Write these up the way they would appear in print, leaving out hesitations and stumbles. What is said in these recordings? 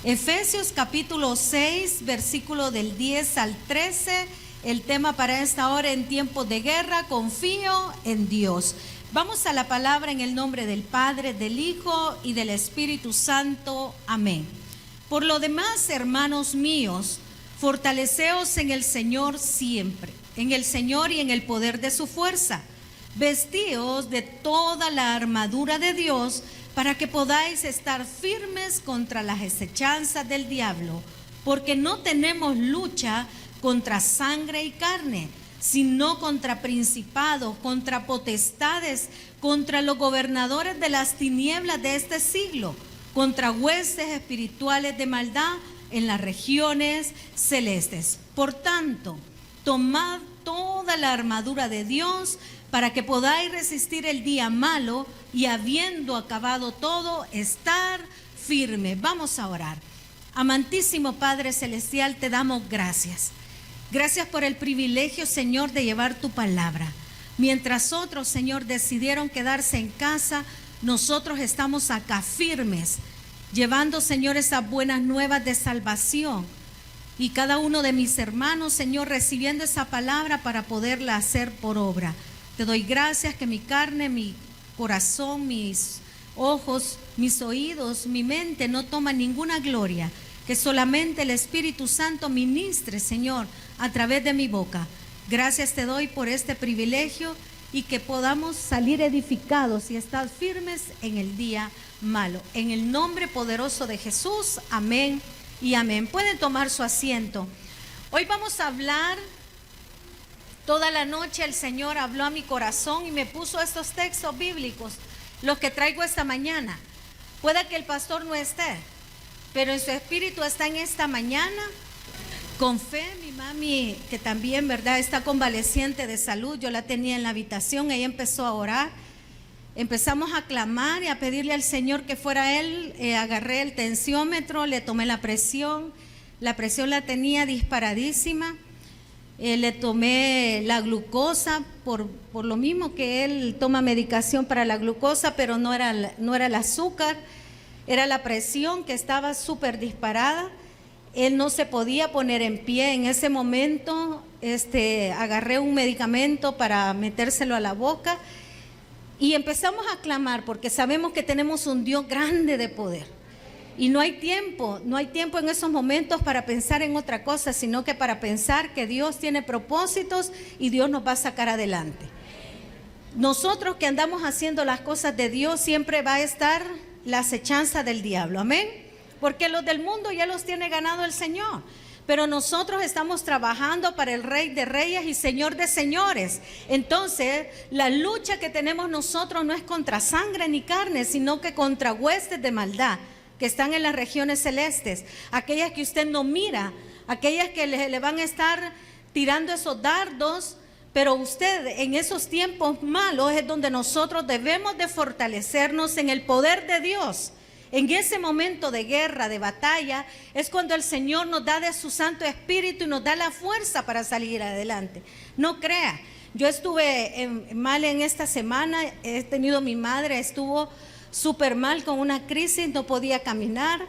Efesios capítulo 6, versículo del 10 al 13. El tema para esta hora: en tiempos de guerra, confío en Dios. Vamos a la palabra en el nombre del Padre, del Hijo y del Espíritu Santo. Amén. Por lo demás, hermanos míos, fortaleceos en el Señor siempre, en el Señor y en el poder de su fuerza. Vestíos de toda la armadura de Dios, para que podáis estar firmes contra las acechanzas del diablo, porque no tenemos lucha contra sangre y carne, sino contra principados, contra potestades, contra los gobernadores de las tinieblas de este siglo, contra huestes espirituales de maldad en las regiones celestes. Por tanto, tomad toda la armadura de Dios para que podáis resistir el día malo y, habiendo acabado todo, estar firme. Vamos a orar. Amantísimo Padre Celestial, te damos gracias. Gracias por el privilegio, Señor, de llevar tu palabra. Mientras otros, Señor, decidieron quedarse en casa, nosotros estamos acá firmes, llevando, Señor, esas buenas nuevas de salvación. Y cada uno de mis hermanos, Señor, recibiendo esa palabra para poderla hacer por obra. Te doy gracias que mi carne, mi corazón, mis ojos, mis oídos, mi mente no toman ninguna gloria, que solamente el Espíritu Santo ministre, Señor, a través de mi boca. Gracias te doy por este privilegio y que podamos salir edificados y estar firmes en el día malo. En el nombre poderoso de Jesús, amén y amén. Pueden tomar su asiento. Hoy vamos a hablar. Toda la noche el Señor habló a mi corazón y me puso estos textos bíblicos, los que traigo esta mañana. Puede que el pastor no esté, pero en su espíritu está en esta mañana. Con fe, mi mami, que también, ¿verdad?, está convaleciente de salud, yo la tenía en la habitación, ella empezó a orar. Empezamos a clamar y a pedirle al Señor que fuera Él. Agarré el tensiómetro, le tomé la presión la tenía disparadísima. Le tomé la glucosa, por lo mismo que él toma medicación para la glucosa, pero no era el azúcar, era la presión que estaba súper disparada. Él no se podía poner en pie. En ese momento agarré un medicamento para metérselo a la boca y empezamos a clamar, porque sabemos que tenemos un Dios grande de poder. Y no hay tiempo en esos momentos para pensar en otra cosa, sino que para pensar que Dios tiene propósitos y Dios nos va a sacar adelante. Nosotros que andamos haciendo las cosas de Dios, siempre va a estar la acechanza del diablo, amén. Porque los del mundo ya los tiene ganado el Señor. Pero nosotros estamos trabajando para el Rey de Reyes y Señor de Señores. Entonces, la lucha que tenemos nosotros no es contra sangre ni carne, sino que contra huestes de maldad que están en las regiones celestes, aquellas que usted no mira, aquellas que le van a estar tirando esos dardos, pero usted en esos tiempos malos es donde nosotros debemos de fortalecernos en el poder de Dios. En ese momento de guerra, de batalla, es cuando el Señor nos da de su Santo Espíritu y nos da la fuerza para salir adelante. No crea, yo estuve mal en esta semana, mi madre estuvo súper mal con una crisis, no podía caminar.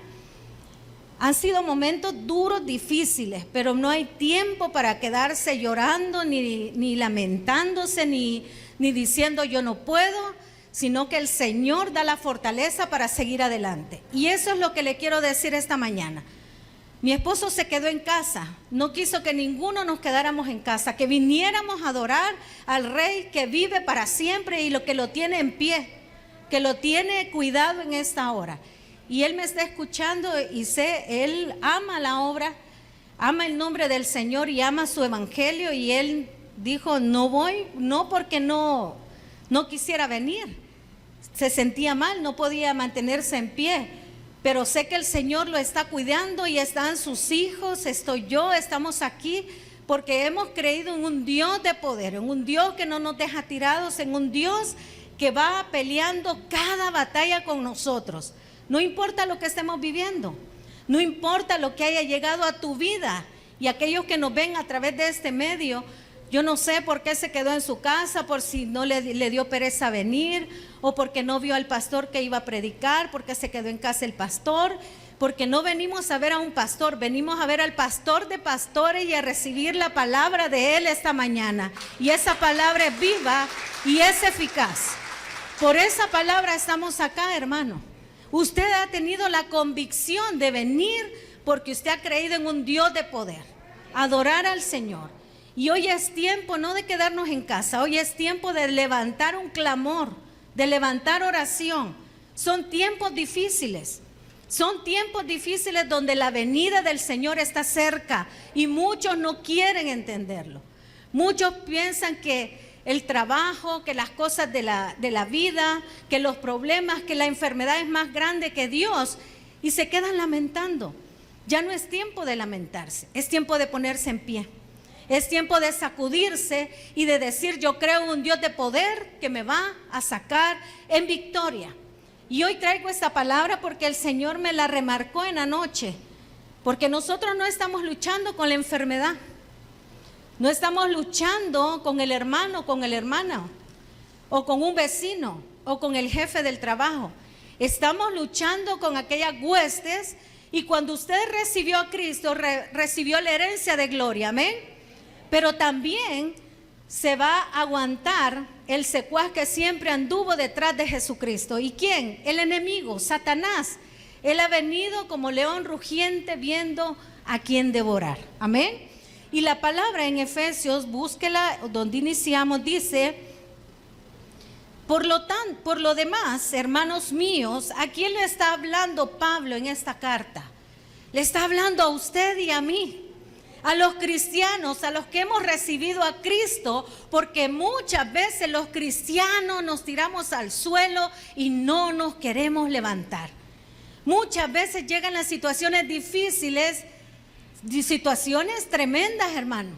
Han sido momentos duros, difíciles, pero no hay tiempo para quedarse llorando, ni lamentándose, ni diciendo yo no puedo, sino que el Señor da la fortaleza para seguir adelante. Y eso es lo que le quiero decir esta mañana. Mi esposo se quedó en casa, no quiso que ninguno nos quedáramos en casa, que viniéramos a adorar al Rey que vive para siempre y lo que lo tiene en pie, que lo tiene cuidado en esta hora. Y él me está escuchando y sé, él ama la obra, ama el nombre del Señor y ama su evangelio. Y él dijo, no voy, no porque no quisiera venir, se sentía mal, no podía mantenerse en pie, pero sé que el Señor lo está cuidando y están sus hijos, estoy yo, estamos aquí porque hemos creído en un Dios de poder, en un Dios que no nos deja tirados, en un Dios que va peleando cada batalla con nosotros. No importa lo que estemos viviendo, no importa lo que haya llegado a tu vida. Y aquellos que nos ven a través de este medio, yo no sé por qué se quedó en su casa, por si no le dio pereza venir, o porque no vio al pastor que iba a predicar, porque se quedó en casa el pastor. porque no venimos a ver a un pastor, venimos a ver al pastor de pastores y a recibir la palabra de él esta mañana. Y esa palabra es viva y es eficaz. Por esa palabra estamos acá, hermano. Usted ha tenido la convicción de venir porque usted ha creído en un Dios de poder, adorar al Señor. Y hoy es tiempo no de quedarnos en casa, hoy es tiempo de levantar un clamor, de levantar oración. Son tiempos difíciles. Son tiempos difíciles donde la venida del Señor está cerca y muchos no quieren entenderlo. Muchos piensan que el trabajo, que las cosas de la vida, que los problemas, que la enfermedad es más grande que Dios y se quedan lamentando. Ya no es tiempo de lamentarse, es tiempo de ponerse en pie. Es tiempo de sacudirse y de decir: yo creo en un Dios de poder que me va a sacar en victoria. Y hoy traigo esta palabra porque el Señor me la remarcó en la noche, porque nosotros no estamos luchando con la enfermedad, no estamos luchando con el hermano, con el hermano, o con un vecino, o con el jefe del trabajo. Estamos luchando con aquellas huestes, y cuando usted recibió a Cristo, recibió la herencia de gloria, amén. Pero también se va a aguantar el secuaz que siempre anduvo detrás de Jesucristo. ¿Y quién? El enemigo, Satanás. Él ha venido como león rugiente viendo a quién devorar. Amén. Y la palabra en Efesios, búsquela donde iniciamos, dice: por lo demás, hermanos míos, ¿a quién le está hablando Pablo en esta carta? Le está hablando a usted y a mí, a los cristianos, a los que hemos recibido a Cristo, porque muchas veces los cristianos nos tiramos al suelo y no nos queremos levantar. Muchas veces llegan las situaciones difíciles, situaciones tremendas, hermano,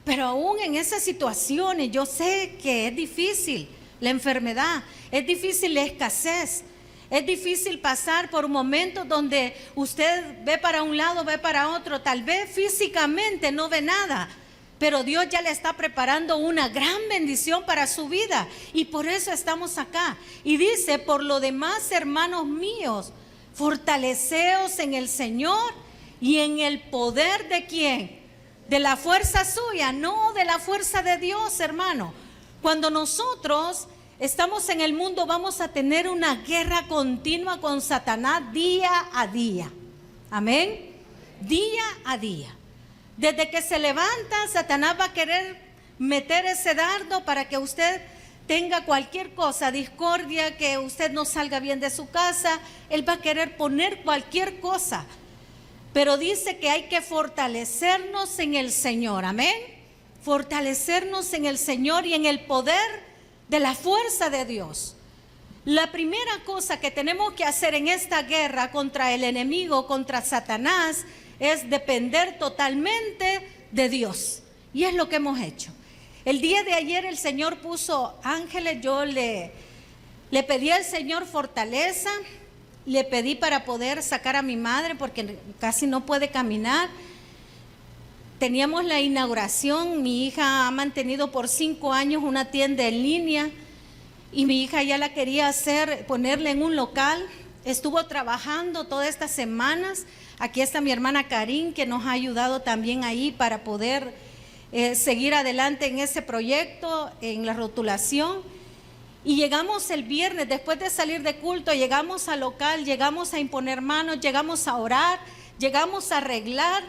pero aún en esas situaciones yo sé que es difícil la enfermedad, es difícil la escasez, es difícil pasar por momentos donde usted ve para un lado, ve para otro, tal vez físicamente no ve nada, pero Dios ya le está preparando una gran bendición para su vida, y por eso estamos acá. Y dice: por lo demás, hermanos míos, fortaleceos en el Señor y en el poder de ¿quién? De la fuerza suya, no de la fuerza de Dios, hermano. Cuando nosotros estamos en el mundo, vamos a tener una guerra continua con Satanás día a día. Amén. Día a día. Desde que se levanta, Satanás va a querer meter ese dardo para que usted tenga cualquier cosa, discordia, que usted no salga bien de su casa. Él va a querer poner cualquier cosa. Pero dice que hay que fortalecernos en el Señor. Amén. Fortalecernos en el Señor y en el poder de la fuerza de Dios. La primera cosa que tenemos que hacer en esta guerra contra el enemigo, contra Satanás, es depender totalmente de Dios. Y es lo que hemos hecho. El día de ayer el Señor puso ángeles. Yo le pedí al Señor fortaleza, le pedí para poder sacar a mi madre porque casi no puede caminar. Teníamos la inauguración, mi hija ha mantenido por 5 años una tienda en línea y mi hija ya la quería hacer, ponerle en un local. Estuvo trabajando todas estas semanas. Aquí está mi hermana Karin, que nos ha ayudado también ahí para poder seguir adelante en ese proyecto, en la rotulación. Y llegamos el viernes, después de salir de culto, llegamos al local, llegamos a imponer manos, llegamos a orar, llegamos a arreglar.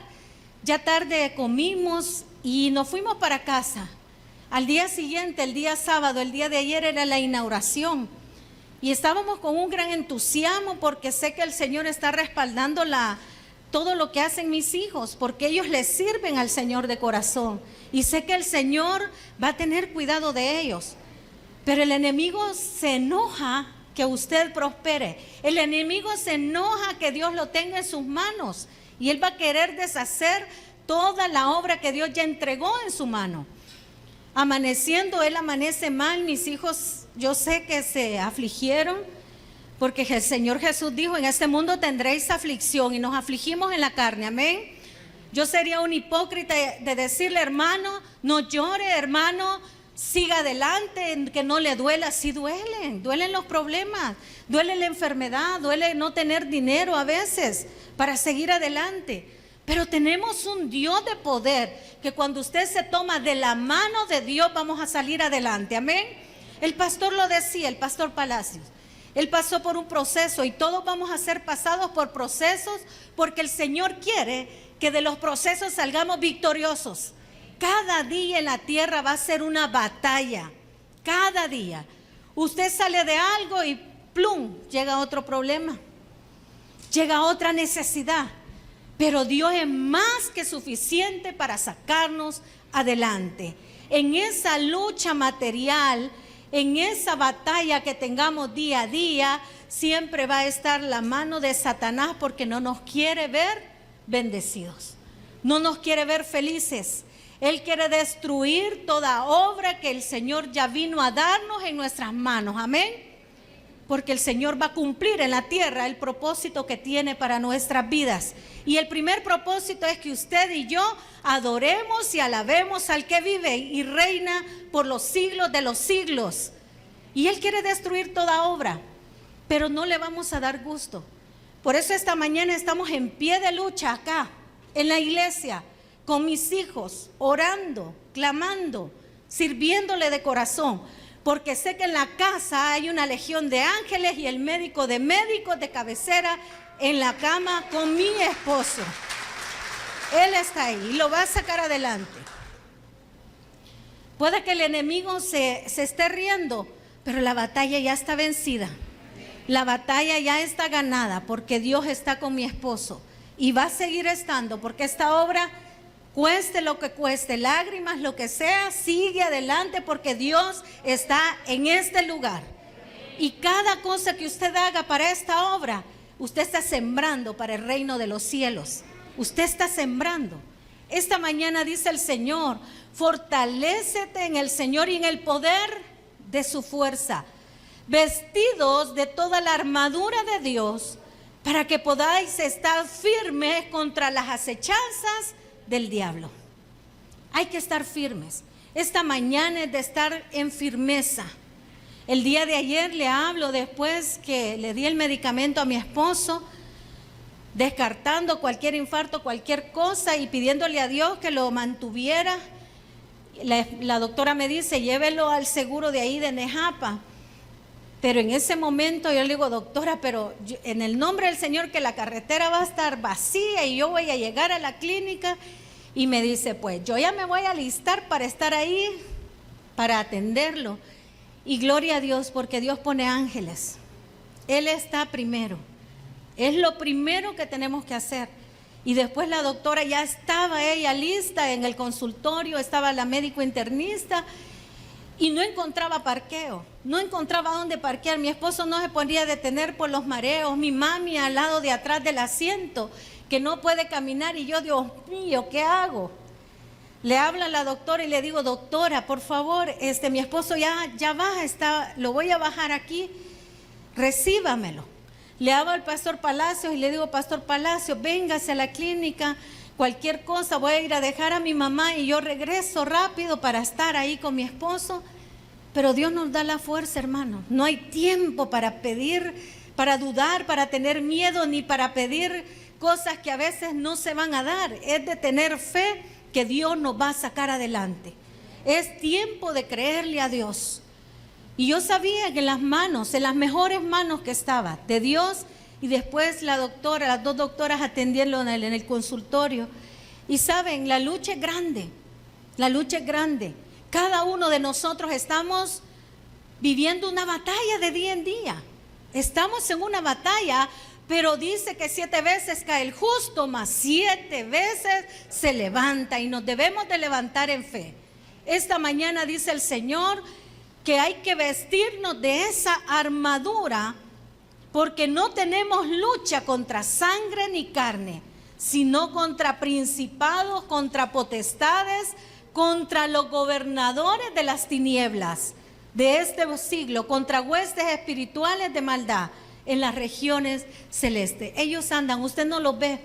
Ya tarde comimos y nos fuimos para casa. Al día siguiente, el día sábado, el día de ayer era la inauguración. Y estábamos con un gran entusiasmo porque sé que el Señor está respaldando todo lo que hacen mis hijos, porque ellos le sirven al Señor de corazón. Y sé que el Señor va a tener cuidado de ellos. Pero el enemigo se enoja que usted prospere. El enemigo se enoja que Dios lo tenga en sus manos. Y él va a querer deshacer toda la obra que Dios ya entregó en su mano. Amaneciendo, él amanece mal. Mis hijos, yo sé que se afligieron, porque el Señor Jesús dijo: en este mundo tendréis aflicción, y nos afligimos en la carne, amén. Yo sería un hipócrita de decirle: hermano, no llore, hermano, siga adelante, que no le duela. Sí duelen los problemas, duele la enfermedad, duele no tener dinero a veces para seguir adelante. Pero tenemos un Dios de poder, que cuando usted se toma de la mano de Dios vamos a salir adelante, amén. El pastor lo decía, el pastor Palacios, él pasó por un proceso y todos vamos a ser pasados por procesos, porque el Señor quiere que de los procesos salgamos victoriosos. Cada día en la tierra va a ser una batalla, cada día. Usted sale de algo y plum, llega otro problema, llega otra necesidad. Pero Dios es más que suficiente para sacarnos adelante. En esa lucha material, en esa batalla que tengamos día a día, siempre va a estar la mano de Satanás, porque no nos quiere ver bendecidos, no nos quiere ver felices. Él quiere destruir toda obra que el Señor ya vino a darnos en nuestras manos, amén. Porque el Señor va a cumplir en la tierra el propósito que tiene para nuestras vidas. Y el primer propósito es que usted y yo adoremos y alabemos al que vive y reina por los siglos de los siglos. Y Él quiere destruir toda obra, pero no le vamos a dar gusto. Por eso esta mañana estamos en pie de lucha acá, en la iglesia, con mis hijos, orando, clamando, sirviéndole de corazón. Porque sé que en la casa hay una legión de ángeles y el médico de médicos de cabecera en la cama con mi esposo. Él está ahí y lo va a sacar adelante. Puede que el enemigo se esté riendo, pero la batalla ya está vencida. La batalla ya está ganada, porque Dios está con mi esposo y va a seguir estando, porque esta obra, cueste lo que cueste, lágrimas, lo que sea, sigue adelante, porque Dios está en este lugar. Y cada cosa que usted haga para esta obra, usted está sembrando para el reino de los cielos. Usted está sembrando. Esta mañana dice el Señor: fortalécete en el Señor y en el poder de su fuerza, vestidos de toda la armadura de Dios, para que podáis estar firmes contra las acechanzas del diablo. Hay que estar firmes. Esta mañana es de estar en firmeza. El día de ayer le hablo, después que le di el medicamento a mi esposo, descartando cualquier infarto, cualquier cosa, y pidiéndole a Dios que lo mantuviera. La doctora me dice: llévelo al seguro de ahí de Nejapa. Pero en ese momento yo le digo: doctora, pero en el nombre del Señor, que la carretera va a estar vacía y yo voy a llegar a la clínica. Y me dice: pues yo ya me voy a alistar para estar ahí, para atenderlo. Y gloria a Dios, porque Dios pone ángeles. Él está primero. Es lo primero que tenemos que hacer. Y después la doctora, ya estaba ella lista en el consultorio, estaba la médico internista, y no encontraba parqueo, no encontraba dónde parquear. Mi esposo no se podía detener por los mareos, mi mami al lado de atrás del asiento, que no puede caminar, y yo: Dios mío, ¿qué hago? Le habla la doctora y le digo: doctora, por favor, mi esposo ya baja, lo voy a bajar aquí, recíbamelo. Le hablo al pastor Palacios y le digo: pastor Palacios, véngase a la clínica, cualquier cosa, voy a ir a dejar a mi mamá y yo regreso rápido para estar ahí con mi esposo. Pero Dios nos da la fuerza, hermano. No hay tiempo para pedir, para dudar, para tener miedo, ni para pedir cosas que a veces no se van a dar. Es de tener fe que Dios nos va a sacar adelante. Es tiempo de creerle a Dios. Y yo sabía que en las manos, en las mejores manos que estaba, de Dios. Y después la doctora, las dos doctoras atendiendo en el consultorio. Y saben, la lucha es grande, la lucha es grande. Cada uno de nosotros estamos viviendo una batalla de día en día. Estamos en una batalla, pero dice que 7 veces cae el justo, mas 7 veces se levanta, y nos debemos de levantar en fe. Esta mañana dice el Señor que hay que vestirnos de esa armadura, porque no tenemos lucha contra sangre ni carne, sino contra principados, contra potestades, contra los gobernadores de las tinieblas de este siglo, contra huestes espirituales de maldad en las regiones celestes. Ellos andan, usted no los ve,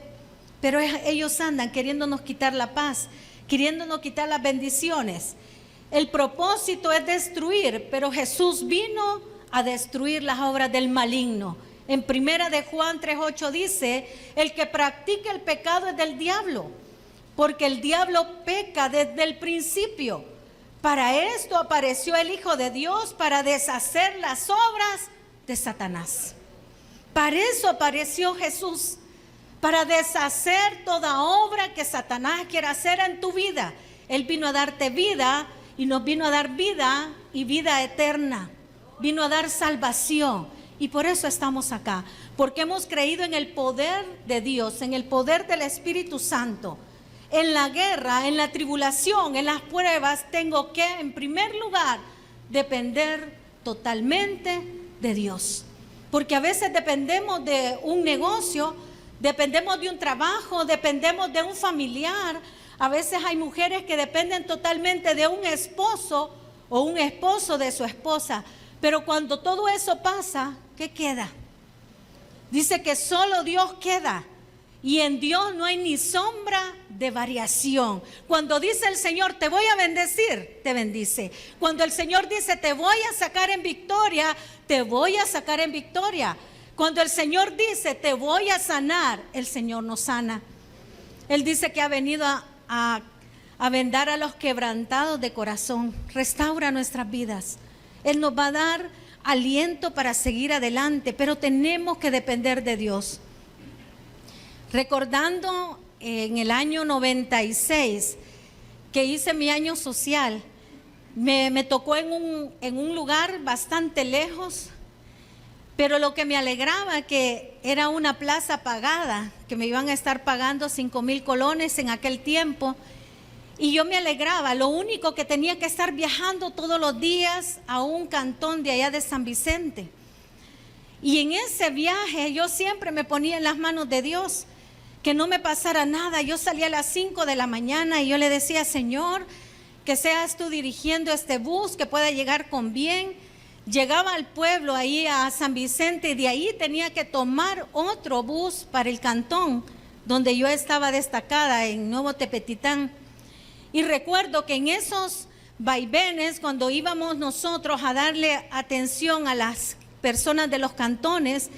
pero ellos andan queriéndonos quitar la paz, queriéndonos quitar las bendiciones. El propósito es destruir, pero Jesús vino a destruir las obras del maligno. En 1 de Juan 3:8 dice, el que practica el pecado es del diablo, porque el diablo peca desde el principio. Para esto apareció el Hijo de Dios, para deshacer las obras de Satanás. Para eso apareció Jesús, para deshacer toda obra que Satanás quiere hacer en tu vida. Él vino a darte vida y nos vino a dar vida y vida eterna. Vino a dar salvación y por eso estamos acá, porque hemos creído en el poder de Dios, en el poder del Espíritu Santo. En la guerra, en la tribulación, en las pruebas, tengo que, en primer lugar, depender totalmente de Dios. Porque a veces dependemos de un negocio, dependemos de un trabajo, dependemos de un familiar. A veces hay mujeres que dependen totalmente de un esposo o un esposo de su esposa. Pero cuando todo eso pasa, ¿qué queda? Dice que solo Dios queda. Y en Dios no hay ni sombra de variación. Cuando dice el Señor, te voy a bendecir, te bendice. Cuando el Señor dice, te voy a sacar en victoria, te voy a sacar en victoria. Cuando el Señor dice, te voy a sanar, el Señor nos sana. Él dice que ha venido a vendar a los quebrantados de corazón. Restaura nuestras vidas. Él nos va a dar aliento para seguir adelante, pero tenemos que depender de Dios. Recordando en el año 96 que hice mi año social, me tocó en un lugar bastante lejos, pero lo que me alegraba que era una plaza pagada, que me iban a estar pagando 5,000 colones en aquel tiempo, y yo me alegraba. Lo único que tenía que estar viajando todos los días a un cantón de allá de San Vicente, y en ese viaje yo siempre me ponía en las manos de Dios, que no me pasara nada. Yo salía a las 5 de la mañana y yo le decía, Señor, que seas tú dirigiendo este bus, que pueda llegar con bien. Llegaba al pueblo, ahí a San Vicente, y de ahí tenía que tomar otro bus para el cantón, donde yo estaba destacada, en Nuevo Tepetitán. Y recuerdo que en esos vaivenes, cuando íbamos nosotros a darle atención a las personas de los cantones,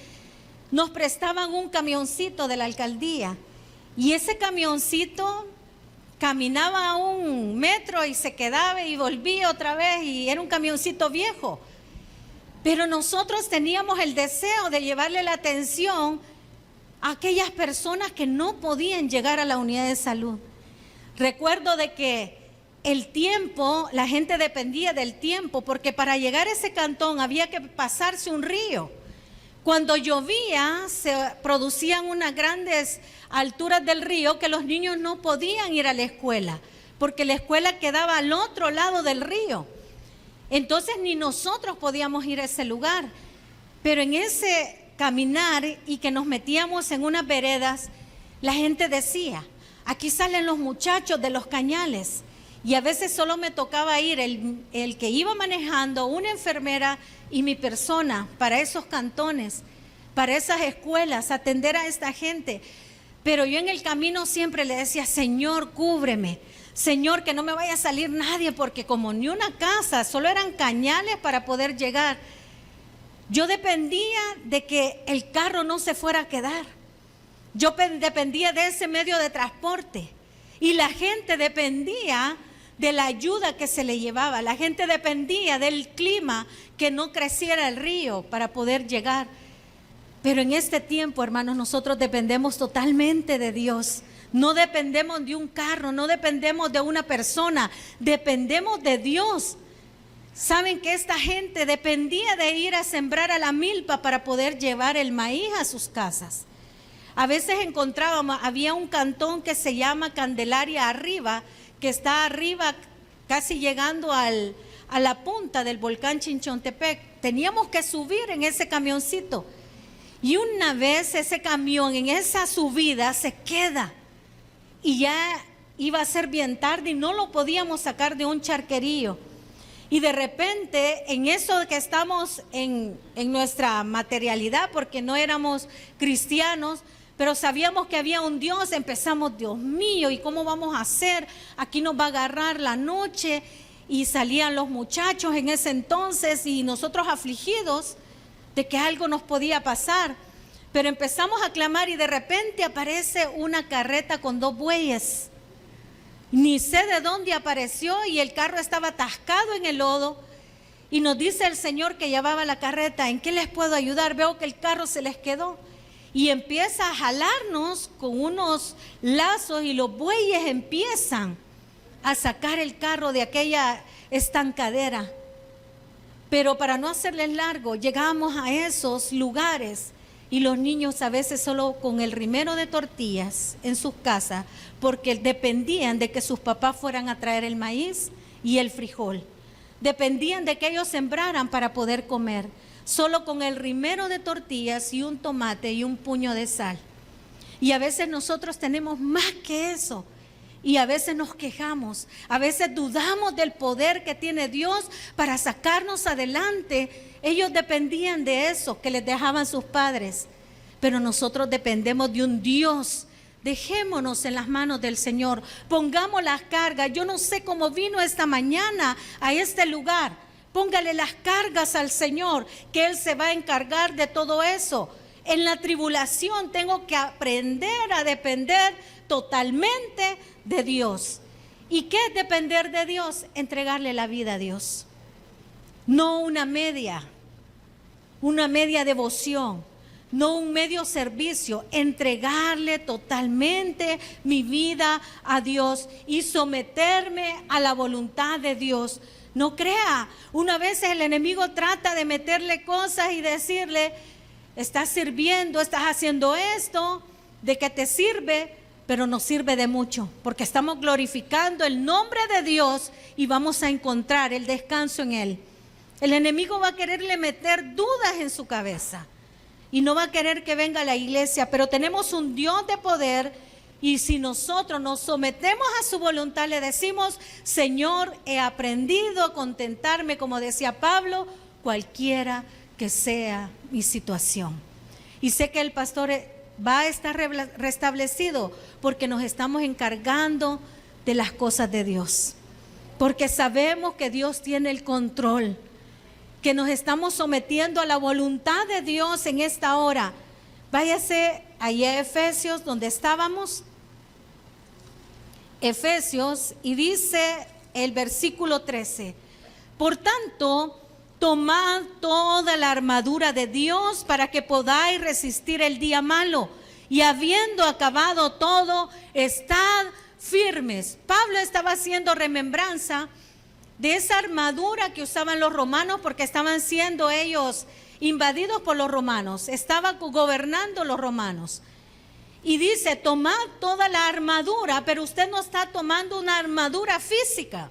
nos prestaban un camioncito de la alcaldía, y ese camioncito caminaba a 1 metro y se quedaba y volvía otra vez, y era un camioncito viejo. Pero nosotros teníamos el deseo de llevarle la atención a aquellas personas que no podían llegar a la unidad de salud. Recuerdo de que el tiempo, la gente dependía del tiempo, porque para llegar a ese cantón había que pasarse un río. Cuando llovía se producían unas grandes alturas del río que los niños no podían ir a la escuela, porque la escuela quedaba al otro lado del río. Entonces ni nosotros podíamos ir a ese lugar. Pero en ese caminar y que nos metíamos en unas veredas, la gente decía, aquí salen los muchachos de los cañales. Y a veces solo me tocaba ir el que iba manejando, una enfermera y mi persona para esos cantones, para esas escuelas, atender a esta gente. Pero yo en el camino siempre le decía, Señor, cúbreme. Señor, que no me vaya a salir nadie, porque como ni una casa, solo eran cañales para poder llegar. Yo dependía de que el carro no se fuera a quedar. Yo dependía de ese medio de transporte. Y la gente dependía de la ayuda que se le llevaba. La gente dependía del clima, que no creciera el río para poder llegar. Pero en este tiempo, hermanos, nosotros dependemos totalmente de Dios. No dependemos de un carro, no dependemos de una persona, dependemos de Dios. Saben que esta gente dependía de ir a sembrar a la milpa para poder llevar el maíz a sus casas. A veces encontrábamos, había un cantón que se llama Candelaria Arriba, que está arriba casi llegando a la punta del volcán Chinchontepec. Teníamos que subir en ese camioncito. Y una vez ese camión en esa subida se queda. Y ya iba a ser bien tarde y no lo podíamos sacar de un charquerío. Y de repente, en eso que estamos en nuestra materialidad, porque no éramos cristianos, pero sabíamos que había un Dios, empezamos, Dios mío, ¿y cómo vamos a hacer? Aquí nos va a agarrar la noche. y salían los muchachos en ese entonces y nosotros afligidos de que algo nos podía pasar. Pero empezamos a clamar y de repente aparece una carreta con 2 bueyes. Ni sé de dónde apareció y el carro estaba atascado en el lodo. Y nos dice el Señor que llevaba la carreta: ¿en qué les puedo ayudar? Veo que el carro se les quedó. Y empieza a jalarnos con unos lazos y los bueyes empiezan a sacar el carro de aquella estancadera. Pero para no hacerles largo, llegamos a esos lugares y los niños a veces solo con el rimero de tortillas en sus casas, porque dependían de que sus papás fueran a traer el maíz y el frijol. Dependían de que ellos sembraran para poder comer, solo con el rimero de tortillas y un tomate y un puño de sal. Y a veces nosotros tenemos más que eso. Y a veces nos quejamos, a veces dudamos del poder que tiene Dios para sacarnos adelante. Ellos dependían de eso que les dejaban sus padres, pero nosotros dependemos de un Dios. Dejémonos en las manos del Señor, pongamos las cargas. Yo no sé cómo vino esta mañana a este lugar. Póngale las cargas al Señor, que Él se va a encargar de todo eso. En la tribulación tengo que aprender a depender totalmente de Dios. ¿Y qué es depender de Dios? Entregarle la vida a Dios. No una media devoción, no un medio servicio. Entregarle totalmente mi vida a Dios y someterme a la voluntad de Dios. No crea, una vez el enemigo trata de meterle cosas y decirle: estás sirviendo, estás haciendo esto, ¿de qué te sirve? Pero no sirve de mucho, porque estamos glorificando el nombre de Dios y vamos a encontrar el descanso en Él. El enemigo va a quererle meter dudas en su cabeza y no va a querer que venga a la iglesia, pero tenemos un Dios de poder. Y si nosotros nos sometemos a su voluntad, le decimos: Señor, he aprendido a contentarme, como decía Pablo, cualquiera que sea mi situación. Y sé que el pastor va a estar restablecido porque nos estamos encargando de las cosas de Dios, porque sabemos que Dios tiene el control, que nos estamos sometiendo a la voluntad de Dios en esta hora. Váyase allá a Efesios, donde estábamos. Efesios, y dice el versículo 13: por tanto, tomad toda la armadura de Dios para que podáis resistir el día malo, y habiendo acabado todo, estad firmes. Pablo estaba haciendo remembranza de esa armadura que usaban los romanos, porque estaban siendo ellos invadidos por los romanos, estaban gobernando los romanos. Y dice: tomad toda la armadura, pero usted no está tomando una armadura física,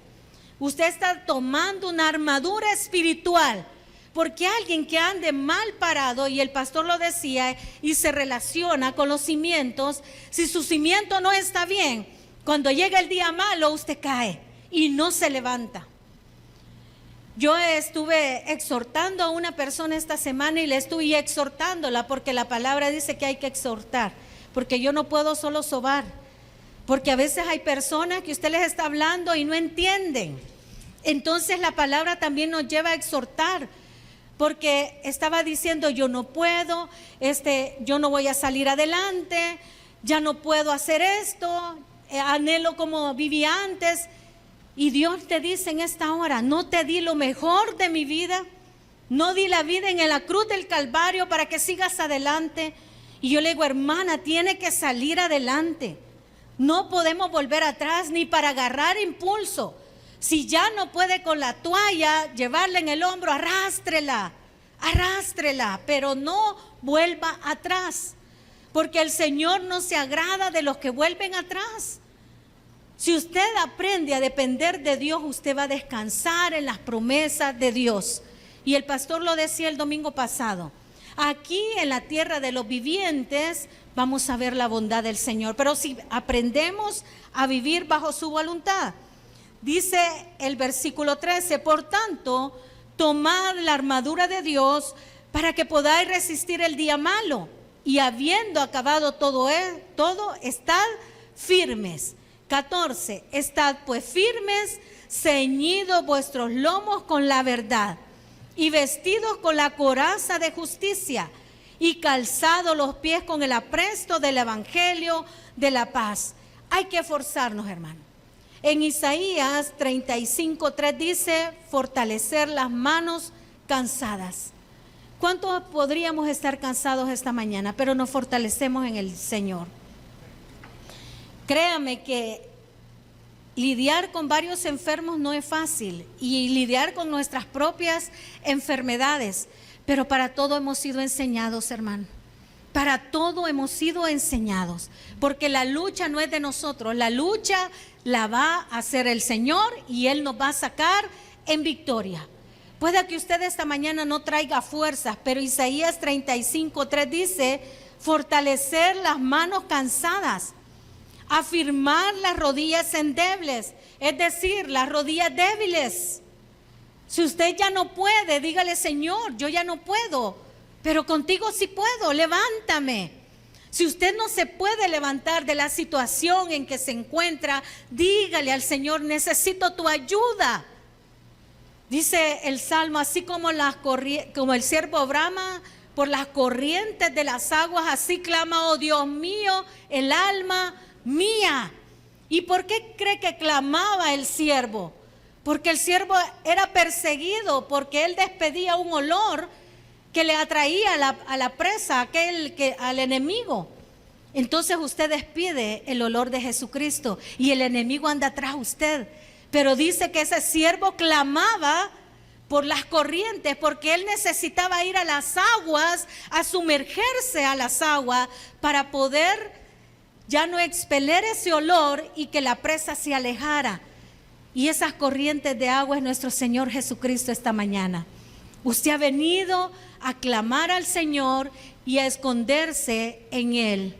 usted está tomando una armadura espiritual. Porque alguien que ande mal parado, y el pastor lo decía, y se relaciona con los cimientos, si su cimiento no está bien, cuando llega el día malo, usted cae y no se levanta. Yo estuve exhortando a una persona esta semana y le estuve exhortándola, porque la palabra dice que hay que exhortar, porque yo no puedo solo sobar, porque a veces hay personas que usted les está hablando y no entienden. Entonces la palabra también nos lleva a exhortar, porque estaba diciendo: yo no puedo, yo no voy a salir adelante, ya no puedo hacer esto, anhelo como vivía antes. Y Dios te dice en esta hora: no te di lo mejor de mi vida, no di la vida en la cruz del Calvario para que sigas adelante. Y yo le digo: hermana, tiene que salir adelante, no podemos volver atrás ni para agarrar impulso. Si ya no puede con la toalla llevarla en el hombro, arrástrela, pero no vuelva atrás, porque el Señor no se agrada de los que vuelven atrás. Si usted aprende a depender de Dios, usted va a descansar en las promesas de Dios. Y el pastor lo decía el domingo pasado: aquí en la tierra de los vivientes vamos a ver la bondad del Señor, pero si aprendemos a vivir bajo su voluntad. Dice el versículo 13: por tanto, tomad la armadura de Dios para que podáis resistir el día malo, y habiendo acabado todo, estad firmes. 14: estad pues firmes, ceñidos vuestros lomos con la verdad y vestidos con la coraza de justicia y calzados los pies con el apresto del evangelio de la paz. Hay que esforzarnos, hermano. En Isaías 35:3 dice, fortalecer las manos cansadas. ¿Cuántos podríamos estar cansados esta mañana? Pero nos fortalecemos en el Señor. Créame que lidiar con varios enfermos no es fácil, y lidiar con nuestras propias enfermedades, pero para todo hemos sido enseñados, hermano. Para todo hemos sido enseñados, porque la lucha no es de nosotros, la lucha la va a hacer el Señor y Él nos va a sacar en victoria. Puede que usted esta mañana no traiga fuerzas, pero Isaías 35:3 dice, fortalecer las manos cansadas, afirmar las rodillas endebles, es decir, las rodillas débiles. Si usted ya no puede, dígale, Señor, yo ya no puedo, pero contigo sí puedo, levántame. Si usted no se puede levantar de la situación en que se encuentra, dígale al Señor, necesito tu ayuda. Dice el Salmo, así como el siervo brama por las corrientes de las aguas, así clama, oh Dios mío, el alma mía. ¿Y por qué cree que clamaba el siervo? Porque el siervo era perseguido, porque él despedía un olor que le atraía a la presa, al enemigo. Entonces usted despide el olor de Jesucristo y el enemigo anda atrás de usted. Pero dice que ese siervo clamaba por las corrientes, porque él necesitaba ir a las aguas, a sumergerse a las aguas para poder ya no expeler ese olor y que la presa se alejara. Y esas corrientes de agua es nuestro Señor Jesucristo esta mañana. Usted ha venido a clamar al Señor y a esconderse en Él,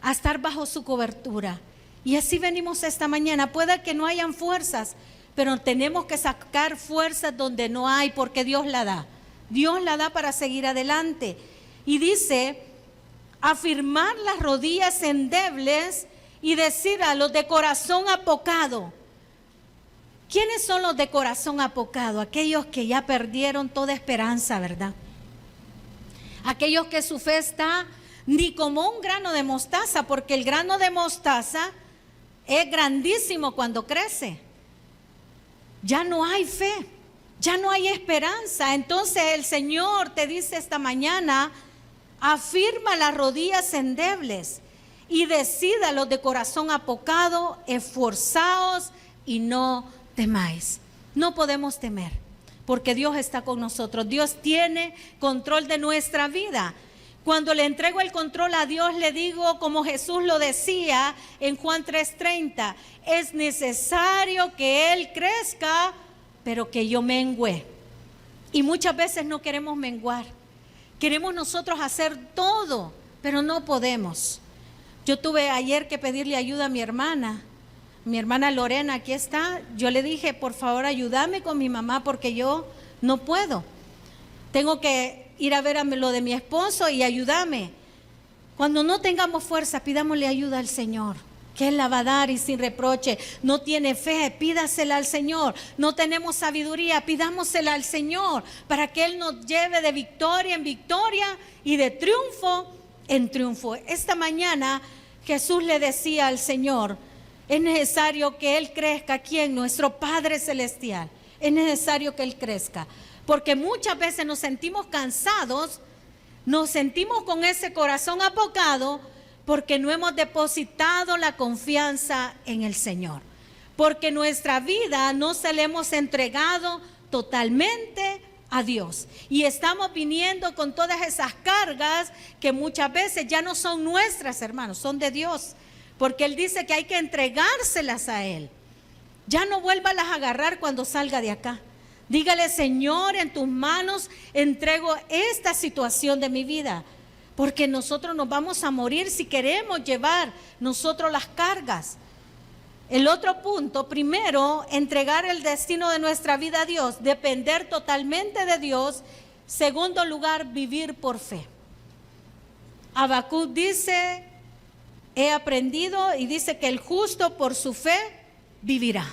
a estar bajo su cobertura. Y así venimos esta mañana. Puede que no hayan fuerzas, pero tenemos que sacar fuerzas donde no hay, porque Dios la da. Dios la da para seguir adelante. Y dice, afirmar las rodillas endebles y decir a los de corazón apocado. ¿Quiénes son los de corazón apocado? Aquellos que ya perdieron toda esperanza, ¿verdad? Aquellos que su fe está ni como un grano de mostaza, porque el grano de mostaza es grandísimo cuando crece. Ya no hay fe, ya no hay esperanza. Entonces el Señor te dice esta mañana, afirma las rodillas endebles y decida los de corazón apocado, esforzaos y no temáis. No podemos temer, porque Dios está con nosotros. Dios tiene control de nuestra vida. Cuando le entrego el control a Dios, le digo, como Jesús lo decía en Juan 3:30, es necesario que Él crezca, pero que yo mengüe. Y muchas veces no queremos menguar. Queremos nosotros hacer todo, pero no podemos. Yo tuve ayer que pedirle ayuda a mi hermana Lorena, aquí está. Yo le dije, por favor, ayúdame con mi mamá, porque yo no puedo. Tengo que ir a ver a lo de mi esposo y ayúdame. Cuando no tengamos fuerza, pidámosle ayuda al Señor, que Él la va a dar y sin reproche. No tiene fe, pídasela al Señor. No tenemos sabiduría, pidámosela al Señor, para que Él nos lleve de victoria en victoria y de triunfo en triunfo. Esta mañana Jesús le decía al Señor, es necesario que Él crezca. ¿Quién? Nuestro Padre Celestial. Es necesario que Él crezca, porque muchas veces nos sentimos cansados, nos sentimos con ese corazón apocado, porque no hemos depositado la confianza en el Señor, porque nuestra vida no se le hemos entregado totalmente a Dios, y estamos viniendo con todas esas cargas que muchas veces ya no son nuestras, hermanos, son de Dios, porque Él dice que hay que entregárselas a Él. Ya no vuélvalas a agarrar cuando salga de acá. Dígale, Señor, en tus manos entrego esta situación de mi vida, porque nosotros nos vamos a morir si queremos llevar nosotros las cargas. El otro punto, primero, entregar el destino de nuestra vida a Dios, depender totalmente de Dios. Segundo lugar, vivir por fe. Habacuc dice, he aprendido, y dice que el justo por su fe vivirá.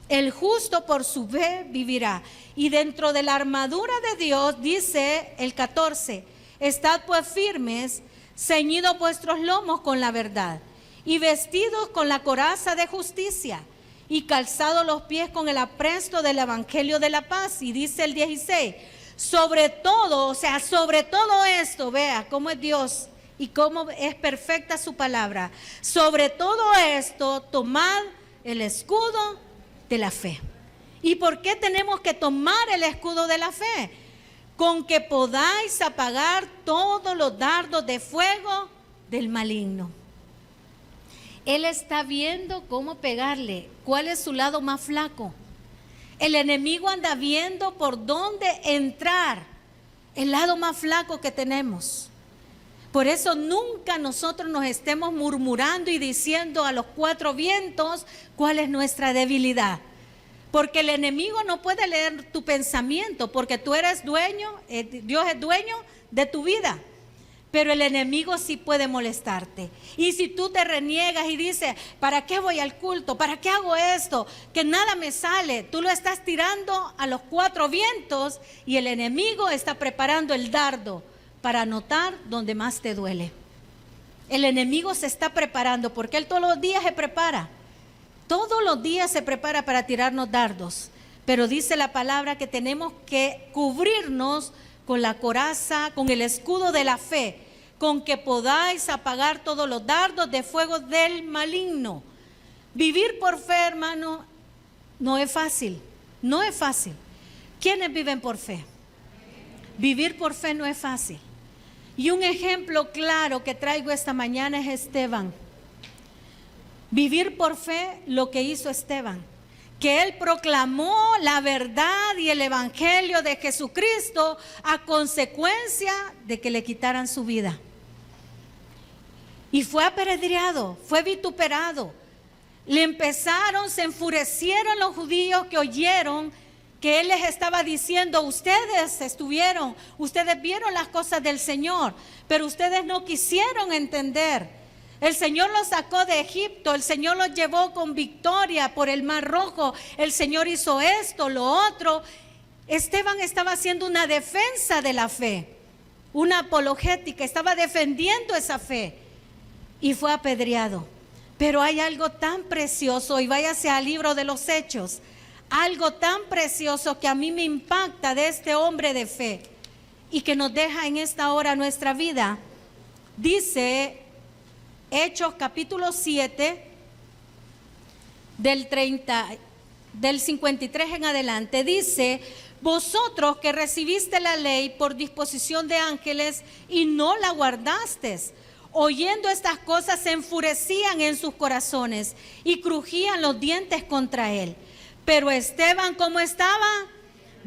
El justo por su fe vivirá. Y dentro de la armadura de Dios dice el 14, estad pues firmes, ceñidos vuestros lomos con la verdad, y vestidos con la coraza de justicia, y calzados los pies con el apresto del evangelio de la paz. Y dice el 16, sobre todo, o sea, sobre todo esto, vea cómo es Dios y cómo es perfecta su palabra. Sobre todo esto, tomad el escudo de la fe. ¿Y por qué tenemos que tomar el escudo de la fe? Con que podáis apagar todos los dardos de fuego del maligno. Él está viendo cómo pegarle, cuál es su lado más flaco. El enemigo anda viendo por dónde entrar, el lado más flaco que tenemos. Por eso nunca nosotros nos estemos murmurando y diciendo a los cuatro vientos cuál es nuestra debilidad. Porque el enemigo no puede leer tu pensamiento, porque tú eres dueño, Dios es dueño de tu vida. Pero el enemigo sí puede molestarte. Y si tú te reniegas y dices, ¿para qué voy al culto? ¿Para qué hago esto? Que nada me sale. Tú lo estás tirando a los cuatro vientos y el enemigo está preparando el dardo para anotar donde más te duele. El enemigo se está preparando porque él todos los días se prepara. Todos los días se prepara para tirarnos dardos. Pero dice la palabra que tenemos que cubrirnos con la coraza, con el escudo de la fe, con que podáis apagar todos los dardos de fuego del maligno. Vivir por fe, hermano, no es fácil, no es fácil. ¿Quiénes viven por fe? Vivir por fe no es fácil. Y un ejemplo claro que traigo esta mañana es Esteban. Vivir por fe, lo que hizo Esteban, que él proclamó la verdad y el evangelio de Jesucristo a consecuencia de que le quitaran su vida. Y fue apedreado, fue vituperado. Se enfurecieron los judíos que oyeron que él les estaba diciendo, ustedes vieron las cosas del Señor, pero ustedes no quisieron entender. El Señor los sacó de Egipto, el Señor los llevó con victoria por el Mar Rojo, el Señor hizo esto, lo otro. Esteban estaba haciendo una defensa de la fe, una apologética, estaba defendiendo esa fe y fue apedreado. Pero hay algo tan precioso, y váyase al libro de los Hechos, algo tan precioso que a mí me impacta de este hombre de fe y que nos deja en esta hora nuestra vida. Dice Hechos capítulo 7, del 53 en adelante, dice, vosotros que recibiste la ley por disposición de ángeles y no la guardasteis, oyendo estas cosas se enfurecían en sus corazones y crujían los dientes contra él. Pero Esteban, ¿cómo estaba?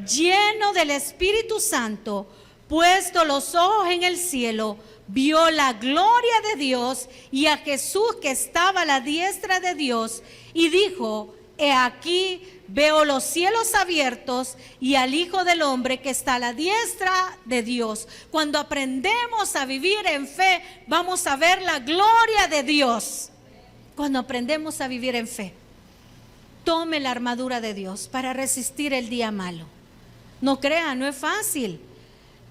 Lleno del Espíritu Santo, puesto los ojos en el cielo, vio la gloria de Dios y a Jesús que estaba a la diestra de Dios, y dijo, he aquí veo los cielos abiertos y al Hijo del Hombre que está a la diestra de Dios. Cuando aprendemos a vivir en fe, vamos a ver la gloria de Dios. Cuando aprendemos a vivir en fe, tome la armadura de Dios para resistir el día malo. No crea, no es fácil.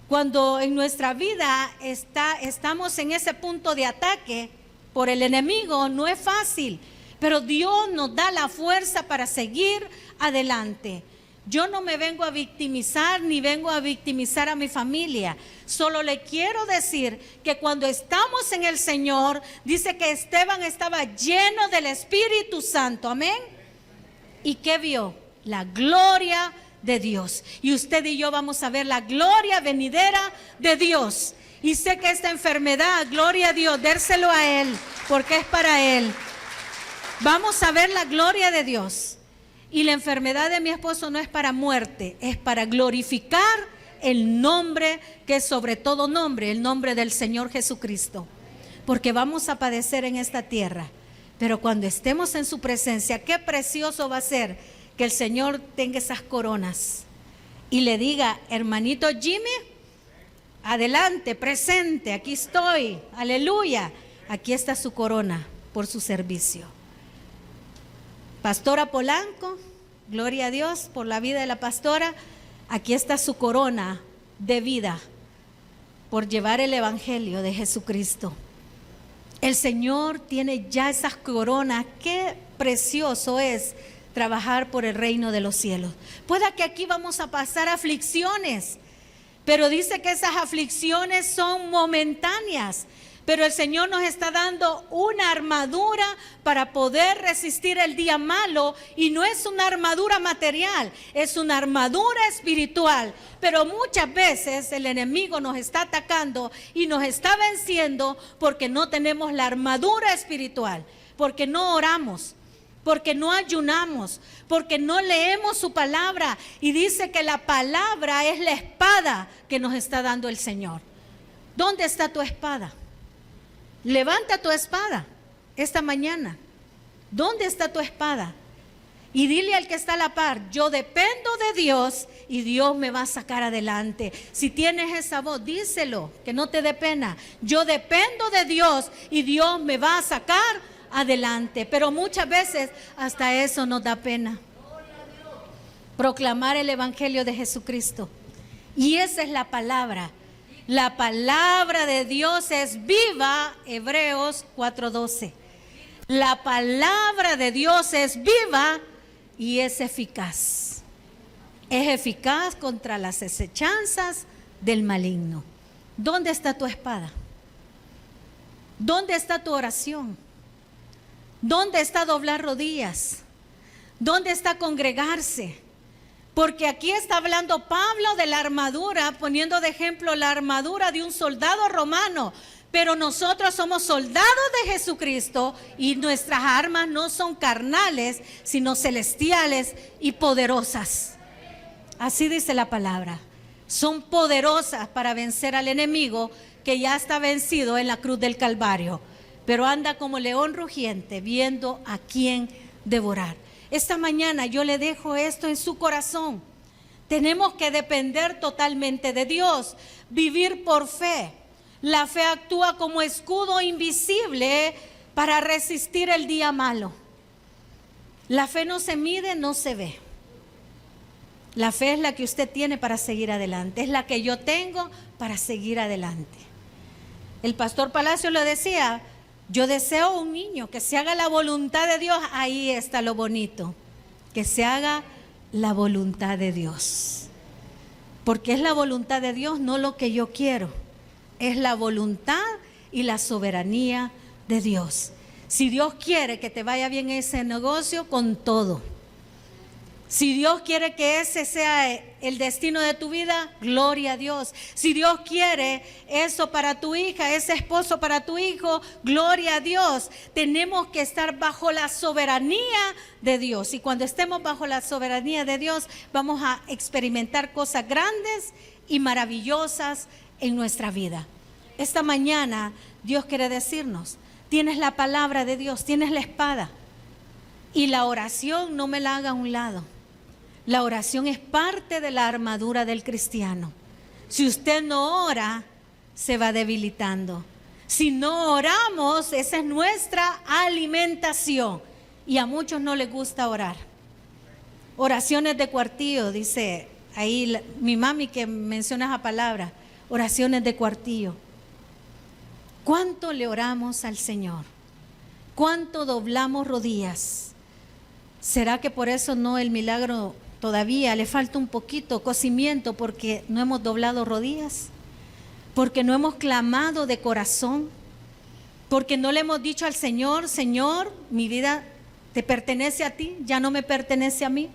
Cuando en nuestra vida estamos en ese punto de ataque por el enemigo, no es fácil, pero Dios nos da la fuerza para seguir adelante. Yo no me vengo a victimizar ni vengo a victimizar a mi familia. Solo le quiero decir que cuando estamos en el Señor, dice que Esteban estaba lleno del Espíritu Santo. Amén. ¿Y qué vio? La gloria de Dios. Y usted y yo vamos a ver la gloria venidera de Dios. Y sé que esta enfermedad, gloria a Dios, dérselo a Él, porque es para Él. Vamos a ver la gloria de Dios. Y la enfermedad de mi esposo no es para muerte, es para glorificar el nombre que es sobre todo nombre, el nombre del Señor Jesucristo. Porque vamos a padecer en esta tierra, pero cuando estemos en su presencia, qué precioso va a ser que el Señor tenga esas coronas y le diga, hermanito Jimmy, adelante, presente, aquí estoy, aleluya, aquí está su corona por su servicio. Pastora Polanco, gloria a Dios por la vida de la pastora. Aquí está su corona de vida por llevar el evangelio de Jesucristo. El Señor tiene ya esas coronas. Qué precioso es trabajar por el reino de los cielos. Pueda que aquí vamos a pasar aflicciones, pero dice que esas aflicciones son momentáneas. Pero el Señor nos está dando una armadura para poder resistir el día malo, y no es una armadura material, es una armadura espiritual. Pero muchas veces el enemigo nos está atacando y nos está venciendo porque no tenemos la armadura espiritual, porque no oramos, porque no ayunamos, porque no leemos su palabra. Y dice que la palabra es la espada que nos está dando el Señor. ¿Dónde está tu espada? Levanta tu espada esta mañana. ¿Dónde está tu espada? Y dile al que está a la par: yo dependo de Dios y Dios me va a sacar adelante. Si tienes esa voz, díselo, que no te dé pena. Yo dependo de Dios y Dios me va a sacar adelante. Pero muchas veces hasta eso nos da pena. Proclamar el evangelio de Jesucristo. Y esa es la palabra. La palabra de Dios es viva, Hebreos 4:12. La palabra de Dios es viva y es eficaz. Es eficaz contra las acechanzas del maligno. ¿Dónde está tu espada? ¿Dónde está tu oración? ¿Dónde está doblar rodillas? ¿Dónde está congregarse? Porque aquí está hablando Pablo de la armadura, poniendo de ejemplo la armadura de un soldado romano. Pero nosotros somos soldados de Jesucristo y nuestras armas no son carnales, sino celestiales y poderosas. Así dice la palabra. Son poderosas para vencer al enemigo que ya está vencido en la cruz del Calvario, pero anda como león rugiente viendo a quién devorar. Esta mañana yo le dejo esto en su corazón. Tenemos que depender totalmente de Dios, vivir por fe. La fe actúa como escudo invisible para resistir el día malo. La fe no se mide, no se ve. La fe es la que usted tiene para seguir adelante, es la que yo tengo para seguir adelante. El pastor Palacio lo decía: yo deseo un niño que se haga la voluntad de Dios. Ahí está lo bonito, que se haga la voluntad de Dios. Porque es la voluntad de Dios, no lo que yo quiero. Es la voluntad y la soberanía de Dios. Si Dios quiere que te vaya bien ese negocio, con todo. Si Dios quiere que ese sea el destino de tu vida, gloria a Dios. Si Dios quiere eso para tu hija, ese esposo para tu hijo, gloria a Dios. Tenemos que estar bajo la soberanía de Dios. Y cuando estemos bajo la soberanía de Dios, vamos a experimentar cosas grandes y maravillosas en nuestra vida. Esta mañana Dios quiere decirnos: tienes la palabra de Dios, tienes la espada. Y la oración no me la haga a un lado. La oración es parte de la armadura del cristiano. Si usted no ora, se va debilitando. Si no oramos, esa es nuestra alimentación. Y a muchos no les gusta orar. Oraciones de cuartillo, dice ahí mi mami que menciona esa palabra. Oraciones de cuartillo. ¿Cuánto le oramos al Señor? ¿Cuánto doblamos rodillas? ¿Será que por eso no el milagro todavía le falta un poquito, cocimiento, porque no hemos doblado rodillas? Porque no hemos clamado de corazón, porque no le hemos dicho al Señor: Señor, mi vida te pertenece a ti, ya no me pertenece a mí.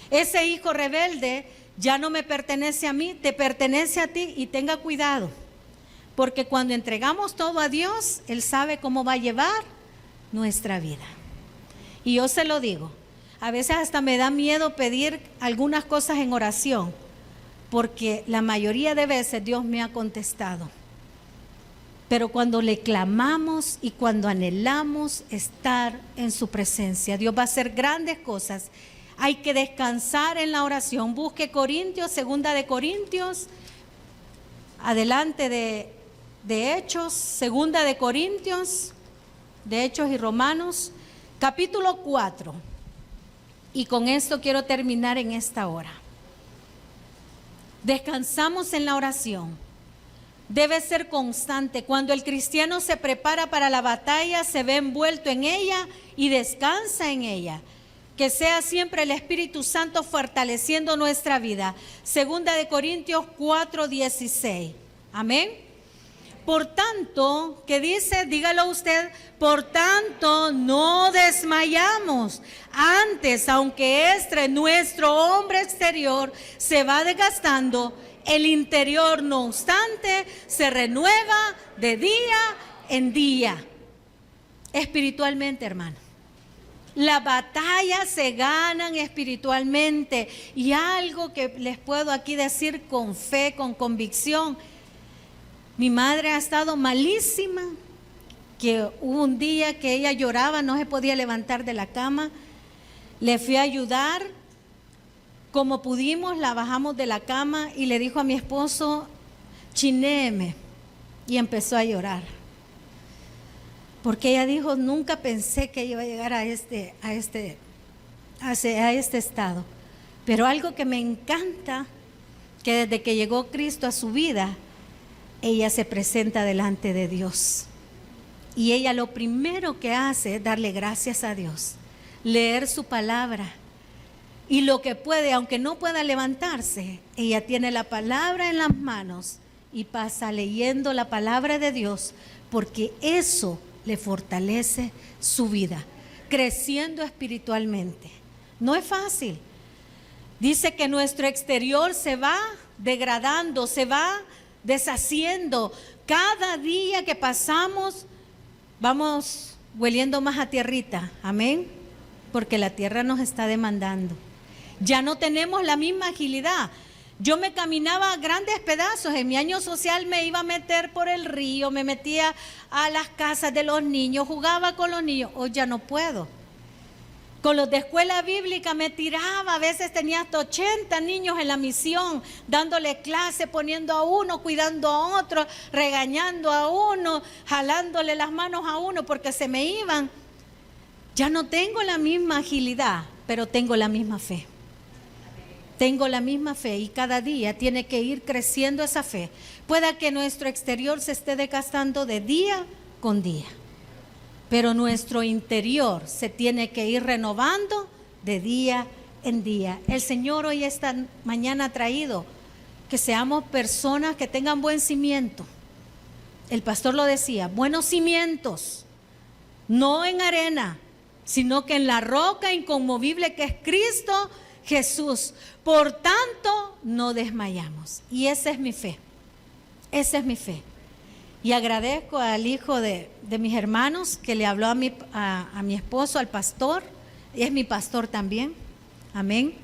Ese hijo rebelde ya no me pertenece a mí, te pertenece a ti. Y tenga cuidado, porque cuando entregamos todo a Dios, Él sabe cómo va a llevar nuestra vida. Y yo se lo digo, a veces hasta me da miedo pedir algunas cosas en oración, porque la mayoría de veces Dios me ha contestado. Pero cuando le clamamos y cuando anhelamos estar en su presencia, Dios va a hacer grandes cosas. Hay que descansar en la oración. Busque Corintios, 2 de Corintios, adelante de Hechos, 2 de Corintios, de Hechos y Romanos, capítulo 4. Y con esto quiero terminar en esta hora. Descansamos en la oración. Debe ser constante. Cuando el cristiano se prepara para la batalla, se ve envuelto en ella y descansa en ella. Que sea siempre el Espíritu Santo fortaleciendo nuestra vida. Segunda de Corintios 4:16. Amén. Por tanto, ¿qué dice? Dígalo usted. Por tanto, no desmayamos. Antes, aunque nuestro hombre exterior se va desgastando, el interior, no obstante, se renueva de día en día. Espiritualmente, hermano. Las batallas se ganan espiritualmente. Y algo que les puedo aquí decir con fe, con convicción. Mi madre ha estado malísima, que hubo un día que ella lloraba, no se podía levantar de la cama. Le fui a ayudar. Como pudimos, la bajamos de la cama y le dijo a mi esposo, chinéeme. Y empezó a llorar. Porque ella dijo, nunca pensé que iba a llegar a este estado. Pero algo que me encanta, que desde que llegó Cristo a su vida, ella se presenta delante de Dios. Y ella lo primero que hace es darle gracias a Dios, leer su palabra. Y lo que puede, aunque no pueda levantarse, ella tiene la palabra en las manos y pasa leyendo la palabra de Dios, porque eso le fortalece su vida, creciendo espiritualmente. No es fácil. Dice que nuestro exterior se va degradando, se va deshaciendo. Cada día que pasamos, vamos hueliendo más a tierrita. Amén. Porque la tierra nos está demandando. Ya no tenemos la misma agilidad. Yo me caminaba a grandes pedazos. En mi año social me iba a meter por el río, me metía a las casas de los niños, jugaba con los niños. Hoy ya no puedo. Con los de escuela bíblica me tiraba, a veces tenía hasta 80 niños en la misión, dándole clase, poniendo a uno, cuidando a otro, regañando a uno, jalándole las manos a uno porque se me iban. Ya no tengo la misma agilidad, pero tengo la misma fe. Tengo la misma fe y cada día tiene que ir creciendo esa fe. Pueda que nuestro exterior se esté desgastando de día con día, pero nuestro interior se tiene que ir renovando de día en día. El Señor hoy esta mañana ha traído que seamos personas que tengan buen cimiento. El pastor lo decía, buenos cimientos, no en arena, sino que en la roca inconmovible que es Cristo Jesús. Por tanto, no desmayamos. Y esa es mi fe. Esa es mi fe. Y agradezco al hijo de mis hermanos que le habló a mi esposo, al pastor. Y es mi pastor también. Amén.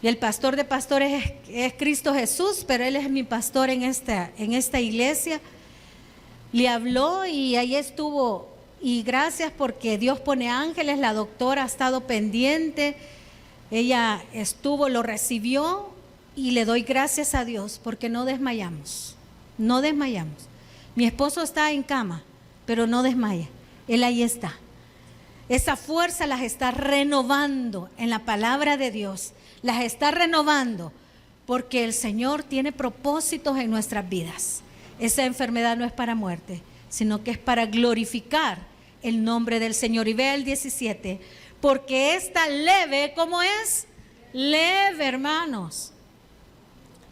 Y el pastor de pastores es Cristo Jesús, pero él es mi pastor en esta iglesia. Le habló y ahí estuvo. Y gracias porque Dios pone ángeles. La doctora ha estado pendiente. Ella estuvo, lo recibió y le doy gracias a Dios porque no desmayamos. No desmayamos. Mi esposo está en cama, pero no desmaya. Él ahí está. Esa fuerza las está renovando en la palabra de Dios. Las está renovando porque el Señor tiene propósitos en nuestras vidas. Esa enfermedad no es para muerte, sino que es para glorificar el nombre del Señor. Y vea el 17, porque esta leve, ¿cómo es? Leve, hermanos.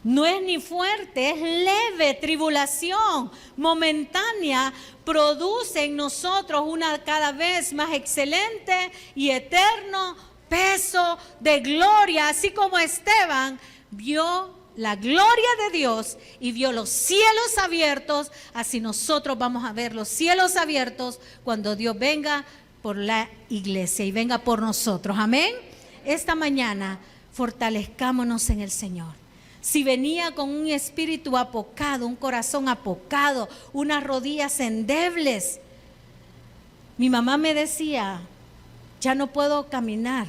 No es ni fuerte, es leve tribulación momentánea, produce en nosotros una cada vez más excelente y eterno peso de gloria, así como Esteban vio la gloria de Dios y vio los cielos abiertos, así nosotros vamos a ver los cielos abiertos cuando Dios venga por la iglesia y venga por nosotros. Amén. Esta mañana fortalezcámonos en el Señor. Si venía con un espíritu apocado, un corazón apocado, unas rodillas endebles, mi mamá me decía, ya no puedo caminar.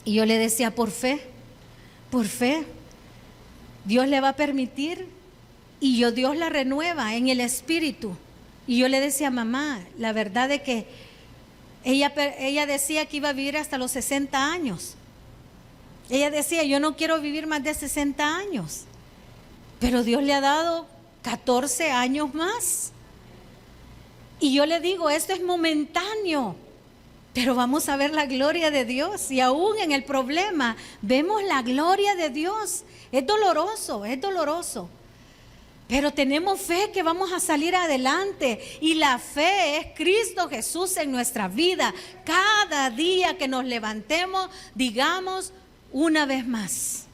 Y yo le decía, por fe, Dios le va a permitir. Y Dios la renueva en el espíritu. Y yo le decía, mamá, la verdad es que Ella decía que iba a vivir hasta los 60 años. Ella decía, yo no quiero vivir más de 60 años. Pero Dios le ha dado 14 años más. Y yo le digo, esto es momentáneo, pero vamos a ver la gloria de Dios. Y aún en el problema vemos la gloria de Dios. Es doloroso. Pero tenemos fe que vamos a salir adelante. Y la fe es Cristo Jesús en nuestra vida. Cada día que nos levantemos, digamos una vez más,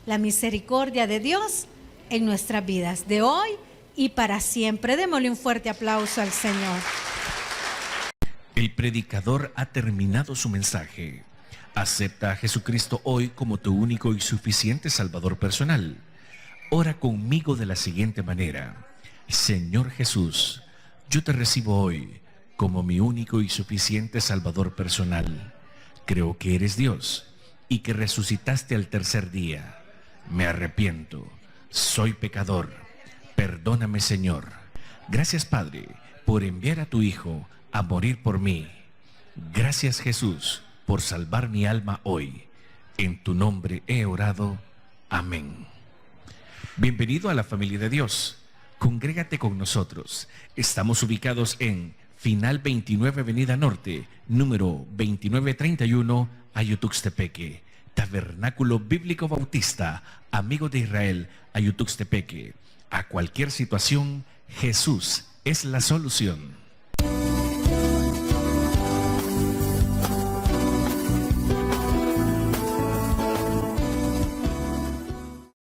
la misericordia de Dios en nuestras vidas, de hoy y para siempre. Démosle un fuerte aplauso al Señor. El predicador ha terminado su mensaje. Acepta a Jesucristo hoy como tu único y suficiente Salvador personal. Ora conmigo de la siguiente manera: Señor Jesús, yo te recibo hoy como mi único y suficiente Salvador personal. Creo que eres Dios y que resucitaste al tercer día. Me arrepiento, soy pecador. Perdóname, Señor. Gracias, Padre, por enviar a tu Hijo a morir por mí. Gracias, Jesús, por salvar mi alma hoy. En tu nombre he orado. Amén. Bienvenido a la familia de Dios. Congrégate con nosotros. Estamos ubicados en Final 29 Avenida Norte, número 2931, Ayutuxtepeque. Tabernáculo Bíblico Bautista, Amigo de Israel, Ayutuxtepeque. A cualquier situación, Jesús es la solución.